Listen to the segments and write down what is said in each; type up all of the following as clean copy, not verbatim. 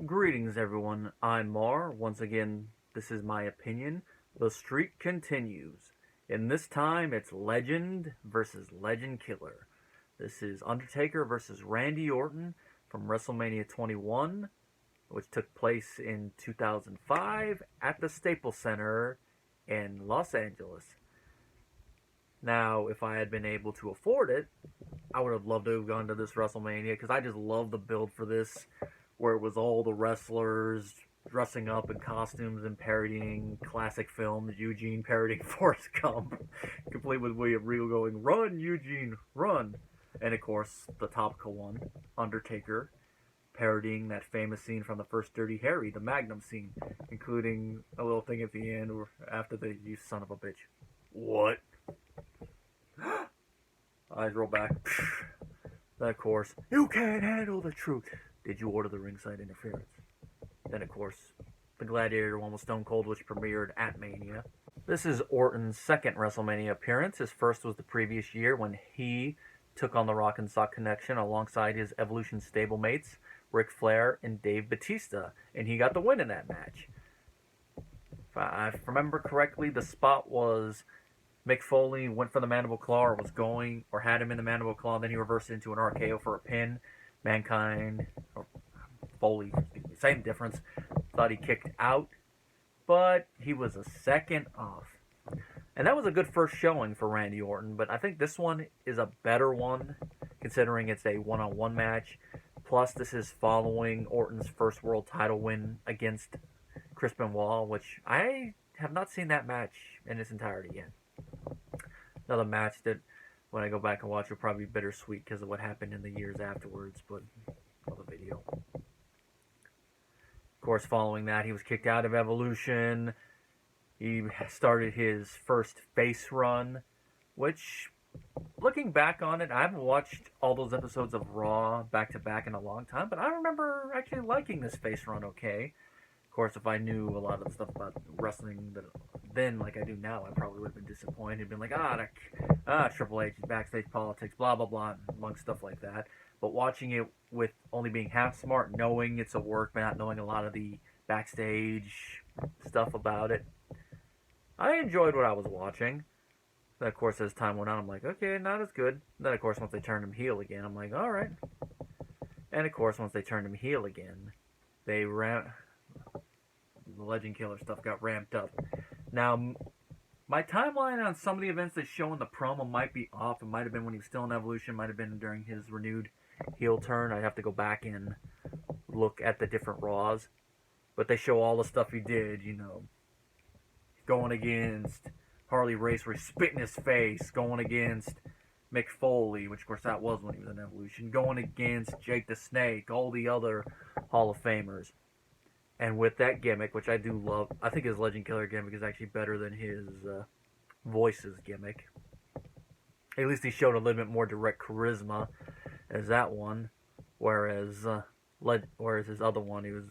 Greetings, everyone. I'm Mar. Once again, this is my opinion. The streak continues. And this time, it's Legend versus Legend Killer. This is Undertaker versus Randy Orton from WrestleMania 21, which took place in 2005 at the Staples Center in Los Angeles. Now, if I had been able to afford it, I would have loved to have gone to this WrestleMania because I just love the build for this, where it was all the wrestlers dressing up in costumes and parodying classic films. Eugene parodying Forrest Gump, complete with William Regal going, "Run, Eugene, run!" And of course, the topical one, Undertaker, parodying that famous scene from the first Dirty Harry, the Magnum scene, including a little thing at the end where after the "you son of a bitch." What? Eyes roll back. Then, of course, "You can't handle the truth. Did you order the ringside interference?" Then, of course, the Gladiator one with Stone Cold, which premiered at Mania. This is Orton's second WrestleMania appearance. His first was the previous year when he took on the Rock and Sock Connection alongside his Evolution stablemates, Ric Flair and Dave Batista, and he got the win in that match. If I remember correctly, the spot was Mick Foley went for the mandible claw, or was going, or had him in the mandible claw, and then he reversed it into an RKO for a pin. Mankind, or Foley, same difference, thought he kicked out, but he was a second off. And that was a good first showing for Randy Orton, but I think this one is a better one, considering it's a one-on-one match. Plus, this is following Orton's first world title win against Chris Benoit, which I have not seen that match in its entirety yet. Another match that, when I go back and watch, will probably be bittersweet because of what happened in the years afterwards, but another video. Of course, following that, he was kicked out of Evolution. He started his first face run, which, looking back on it, I haven't watched all those episodes of Raw back-to-back in a long time, but I remember actually liking this face run okay. Of course, if I knew a lot of the stuff about wrestling then, like I do now, I probably would have been disappointed. Been like, Triple H, backstage politics, blah, blah, blah, among stuff like that. But watching it with only being half smart, knowing it's a work, but not knowing a lot of the backstage stuff about it, I enjoyed what I was watching. Then, of course, as time went on, I'm like, okay, not as good. Then, of course, once they turned him heel again, I'm like, all right. And, of course, once they turned him heel again, the Legend Killer stuff got ramped up. Now, my timeline on some of the events they show in the promo might be off. It might have been when he was still in Evolution. Might have been during his renewed heel turn. I'd have to go back and look at the different Raws. But they show all the stuff he did, going against Harley Race where he spit in his face, going against Mick Foley, which of course that was when he was in Evolution, going against Jake the Snake, all the other Hall of Famers. And with that gimmick, which I do love, I think his Legend Killer gimmick is actually better than his Voices gimmick. At least he showed a little bit more direct charisma as that one, whereas his other one, he was,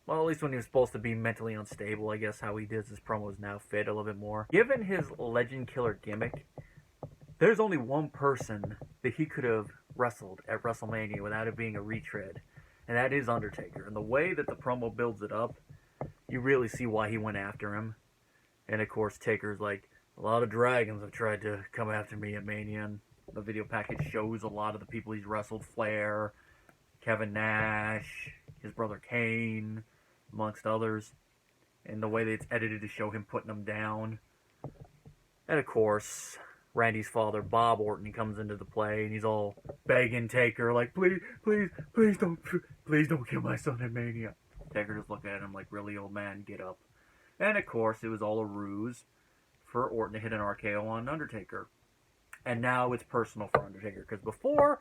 well, at least when he was supposed to be mentally unstable, I guess how he does his promos now fit a little bit more. Given his Legend Killer gimmick, there's only one person that he could have wrestled at WrestleMania without it being a retread, and that is Undertaker. And the way that the promo builds it up, you really see why he went after him. And of course, Taker's like, a lot of dragons have tried to come after me at Mania. And the video package shows a lot of the people he's wrestled: Flair, Kevin Nash, his brother Kane, amongst others. And the way that it's edited to show him putting them down. And of course, Randy's father, Bob Orton, he comes into the play, and he's all begging Taker, like, please don't kill my son at Mania. Taker just looking at him like, really, old man, get up. And of course, it was all a ruse for Orton to hit an RKO on Undertaker. And now it's personal for Undertaker, because before,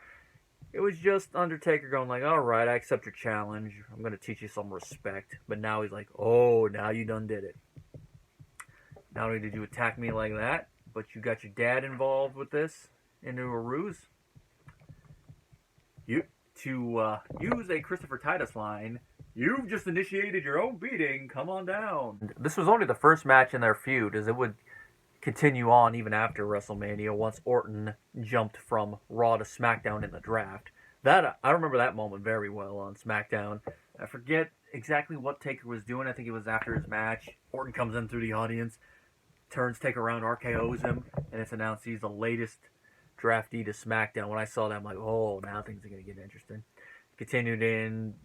it was just Undertaker going like, all right, I accept your challenge. I'm going to teach you some respect. But now he's like, oh, now you done did it. Not only did you attack me like that, but you got your dad involved with this into a ruse. To use a Christopher Titus line, you've just initiated your own beating, come on down. This was only the first match in their feud, as it would continue on even after WrestleMania once Orton jumped from Raw to SmackDown in the draft. That I remember that moment very well on SmackDown. I forget exactly what Taker was doing. I think it was after his match. Orton comes in through the audience, turns Taker around, RKO's him, and it's announced he's the latest draftee to SmackDown. When I saw that, I'm like, oh, now things are going to get interesting. Continued in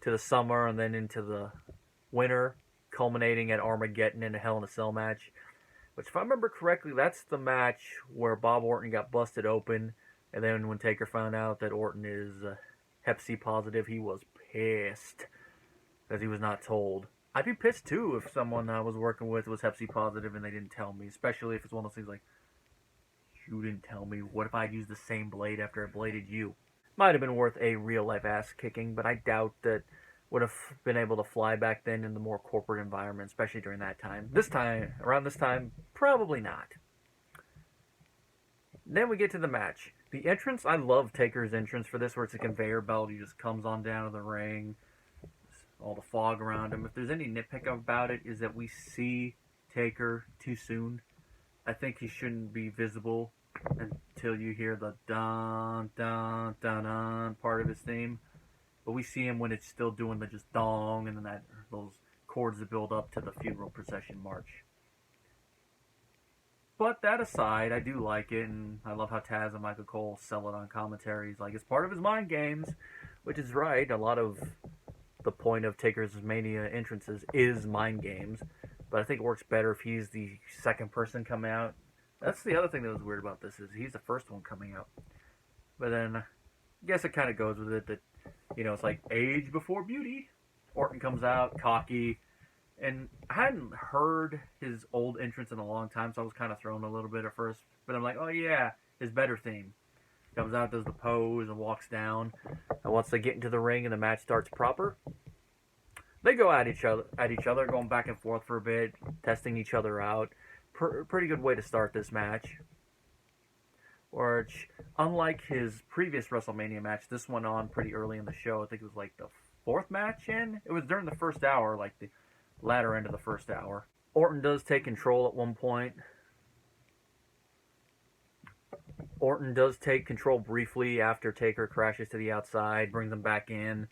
to the summer and then into the winter, culminating at Armageddon in a Hell in a Cell match. Which, if I remember correctly, that's the match where Bob Orton got busted open. And then when Taker found out that Orton is Hep C positive, he was pissed because he was not told. I'd be pissed too if someone I was working with was Hep C positive and they didn't tell me, especially if it's one of those things like, you didn't tell me. What if I'd used the same blade after I bladed you? Might have been worth a real life ass kicking, but I doubt that would have been able to fly back then in the more corporate environment, especially during that time. Around this time, probably not. Then we get to the match. The entrance, I love Taker's entrance for this, where it's a conveyor belt. He just comes on down to the ring, all the fog around him. If there's any nitpick about it, is that we see Taker too soon. I think he shouldn't be visible until you hear the dun dun dun dun part of his theme. But we see him when it's still doing the just dong and then those chords that build up to the funeral procession march. But that aside, I do like it, and I love how Taz and Michael Cole sell it on commentaries. Like, it's part of his mind games, which is right. A lot of the point of Taker's Mania entrances is mind games. But I think it works better if he's the second person coming out. That's the other thing that was weird about this, is he's the first one coming out. But then, I guess it kind of goes with it that, it's like age before beauty. Orton comes out, cocky. And I hadn't heard his old entrance in a long time, so I was kind of thrown a little bit at first. But I'm like, oh yeah, his better theme. Comes out, does the pose, and walks down. And once they get into the ring and the match starts proper, they go at each other, going back and forth for a bit, testing each other out. Pretty good way to start this match. Which, unlike his previous WrestleMania match, this went on pretty early in the show. I think it was like the fourth match in. It was during the first hour, like the latter end of the first hour. Orton does take control at one point. Orton does take control briefly after Taker crashes to the outside, brings him back in.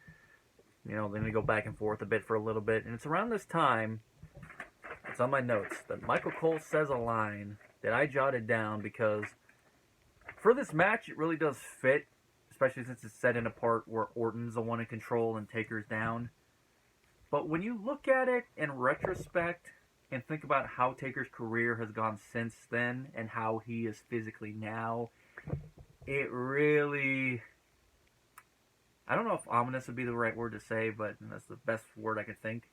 Then they go back and forth a bit for a little bit. And it's around this time, it's on my notes, that Michael Cole says a line that I jotted down because for this match, it really does fit, especially since it's set in a part where Orton's the one in control and Taker's down. But when you look at it in retrospect and think about how Taker's career has gone since then and how he is physically now, it really... I don't know if ominous would be the right word to say, but that's the best word I could think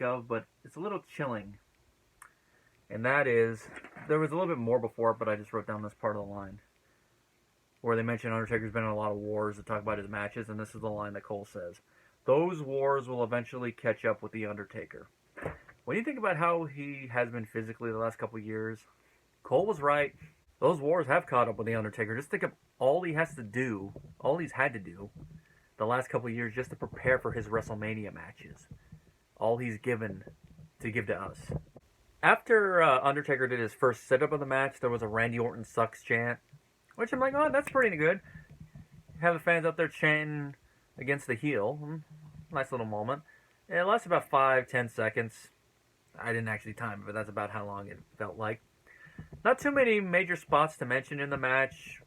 of, but it's a little chilling. And that is, there was a little bit more before it, but I just wrote down this part of the line, where they mention Undertaker's been in a lot of wars to talk about his matches, and this is the line that Cole says. Those wars will eventually catch up with The Undertaker. When you think about how he has been physically the last couple of years, Cole was right. Those wars have caught up with The Undertaker. Just think of all he's had to do the last couple of years just to prepare for his WrestleMania matches. All he's given to give to us. After Undertaker did his first setup of the match, there was a Randy Orton sucks chant, which I'm like, oh, that's pretty good. Have the fans out there chanting against the heel. Nice little moment. And it lasted about 5-10 seconds. I didn't actually time it, but that's about how long it felt like. Not too many major spots to mention in the match,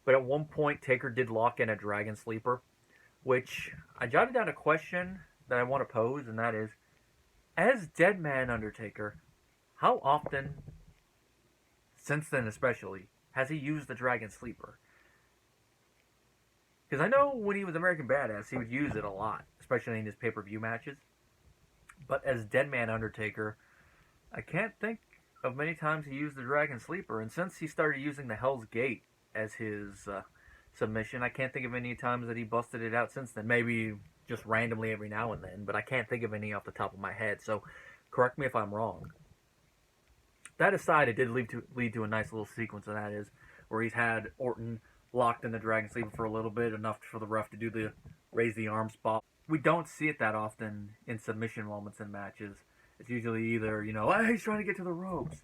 but at one point Taker did lock in a Dragon Sleeper, which I jotted down a question that I want to pose, and that is, as Deadman Undertaker, how often, since then especially, has he used the Dragon Sleeper? Because I know when he was American Badass, he would use it a lot, especially in his pay-per-view matches. But as Deadman Undertaker, I can't think of many times he used the Dragon Sleeper. And since he started using the Hell's Gate as his submission, I can't think of any times that he busted it out since then. Maybe just randomly every now and then, but I can't think of any off the top of my head. So correct me if I'm wrong. That aside, it did lead to a nice little sequence, and that is where he's had Orton locked in the Dragon Sleeper for a little bit, enough for the ref to do the raise the arm spot. We don't see it that often in submission moments in matches. It's usually either, hey, he's trying to get to the ropes,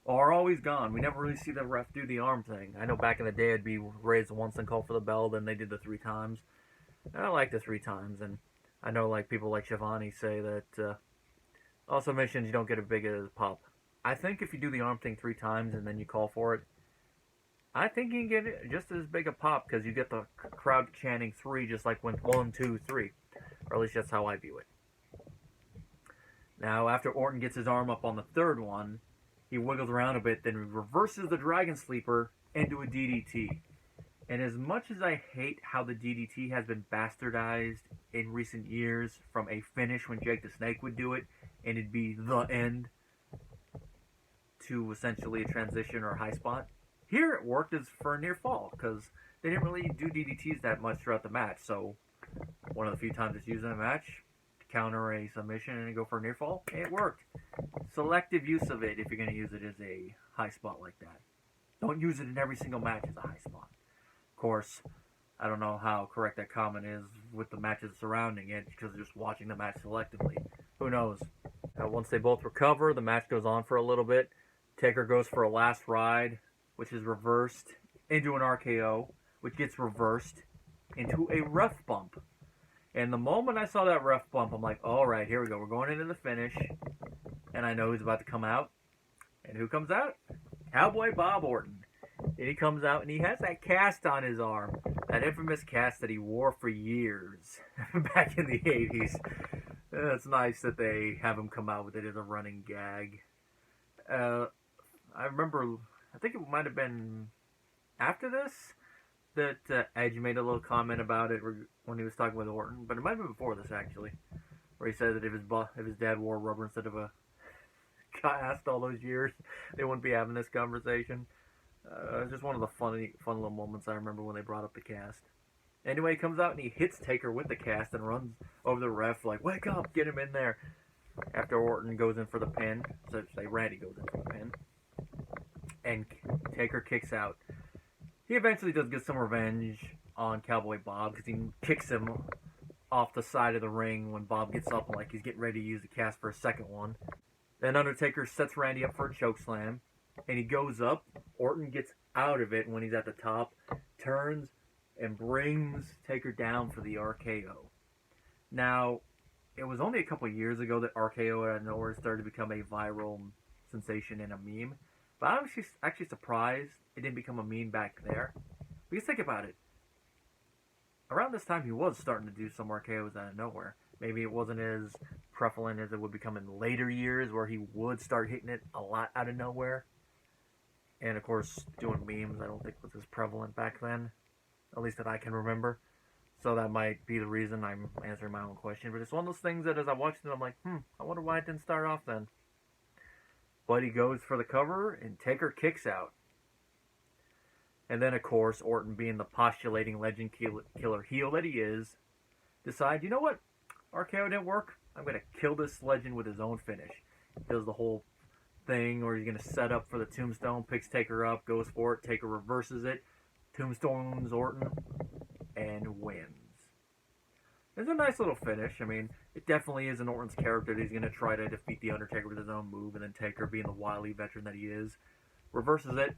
are always gone. We never really see the ref do the arm thing. I know back in the day it'd be raised once and called for the bell, then they did the 3 times. And I like the 3 times, and I know like people like Shivani say that all submissions you don't get a big pop. I think if you do the arm thing 3 times and then you call for it, I think you can get just as big a pop because you get the crowd chanting 3 just like when 1, 2, 3. Or at least that's how I view it. Now, after Orton gets his arm up on the 3rd one, he wiggles around a bit, then reverses the Dragon Sleeper into a DDT. And as much as I hate how the DDT has been bastardized in recent years from a finish when Jake the Snake would do it, and it'd be the end, to essentially a transition or a high spot, here it worked as for a near fall, because they didn't really do DDTs that much throughout the match, so one of the few times it's used in a match, to counter a submission and go for a near fall, it worked. Selective use of it if you're going to use it as a high spot like that. Don't use it in every single match as a high spot. Of course, I don't know how correct that comment is with the matches surrounding it, because just watching the match selectively. Who knows? Once they both recover, the match goes on for a little bit. Taker goes for a last ride, which is reversed into an RKO, which gets reversed into a ref bump. And the moment I saw that ref bump, I'm like, all right, here we go. We're going into the finish. And I know who's about to come out. And who comes out? Cowboy Bob Orton. And he comes out and he has that cast on his arm. That infamous cast that he wore for years back in the 80s. It's nice that they have him come out with it as a running gag. I remember, I think it might have been after this that Edge made a little comment about it when he was talking with Orton, but it might have been before this actually, where he said that if his dad wore rubber instead of a cast all those years, they wouldn't be having this conversation. It's just one of the fun little moments I remember when they brought up the cast. Anyway, he comes out and he hits Taker with the cast and runs over the ref like, wake up, get him in there. After Orton goes in for the pin, so say Randy goes in for the pin, and Taker kicks out. He eventually does get some revenge on Cowboy Bob because he kicks him off the side of the ring when Bob gets up like he's getting ready to use the cast for a second one. Then Undertaker sets Randy up for a chokeslam, and he goes up. Orton gets out of it when he's at the top, turns, and brings Taker down for the RKO. Now, it was only a couple years ago that RKO out of nowhere started to become a viral sensation and a meme. But I'm actually surprised it didn't become a meme back there. Because think about it. Around this time, he was starting to do some RKOs out of nowhere. Maybe it wasn't as prevalent as it would become in later years, where he would start hitting it a lot out of nowhere. And of course, doing memes I don't think was as prevalent back then. At least that I can remember. So that might be the reason I'm answering my own question. But it's one of those things that as I watched it, I'm like, I wonder why it didn't start off then. But he goes for the cover, and Taker kicks out. And then, of course, Orton, being the postulating legend killer heel that he is, decides, you know what? RKO didn't work. I'm going to kill this legend with his own finish. He does the whole thing where he's going to set up for the tombstone, picks Taker up, goes for it. Taker reverses it, tombstones Orton, and wins. It's a nice little finish. I mean, it definitely is in Orton's character that he's going to try to defeat The Undertaker with his own move, and then Taker, being the wily veteran that he is, reverses it,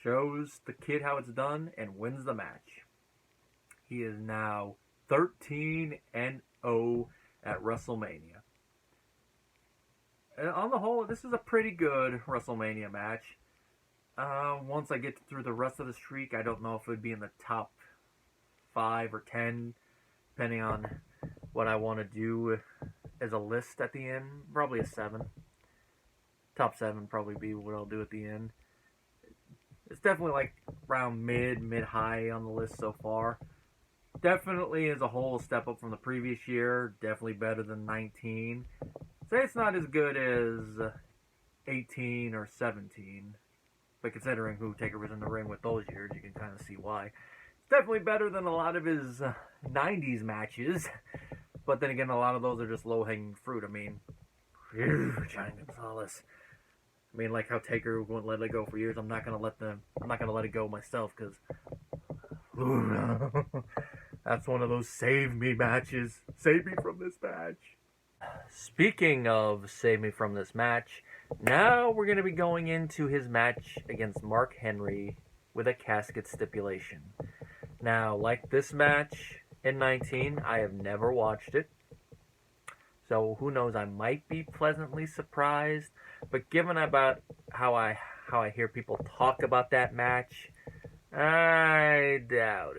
shows the kid how it's done, and wins the match. He is now 13-0 at WrestleMania. And on the whole, this is a pretty good WrestleMania match. Once I get through the rest of the streak, I don't know if it would be in the top 5 or 10, depending on what I want to do as a list at the end. Probably a 7. Top 7 probably be what I'll do at the end. It's definitely like around mid-high on the list so far. Definitely as a whole a step up from the previous year. Definitely better than 19. Say it's not as good as 18 or 17. But considering who Taker was in the ring with those years, you can kind of see why. It's definitely better than a lot of his 90s matches. But then again, a lot of those are just low-hanging fruit. I mean, Giant Gonzalez. I mean, like how Taker wouldn't let it go for years. I'm not gonna let it go myself, because that's one of those save me matches. Save me from this match. Speaking of save me from this match, Now we're going to be going into his match against Mark Henry with a casket stipulation. Now, like this match in 19, I have never watched it. So who knows, I might be pleasantly surprised. But given about how I hear people talk about that match, I doubt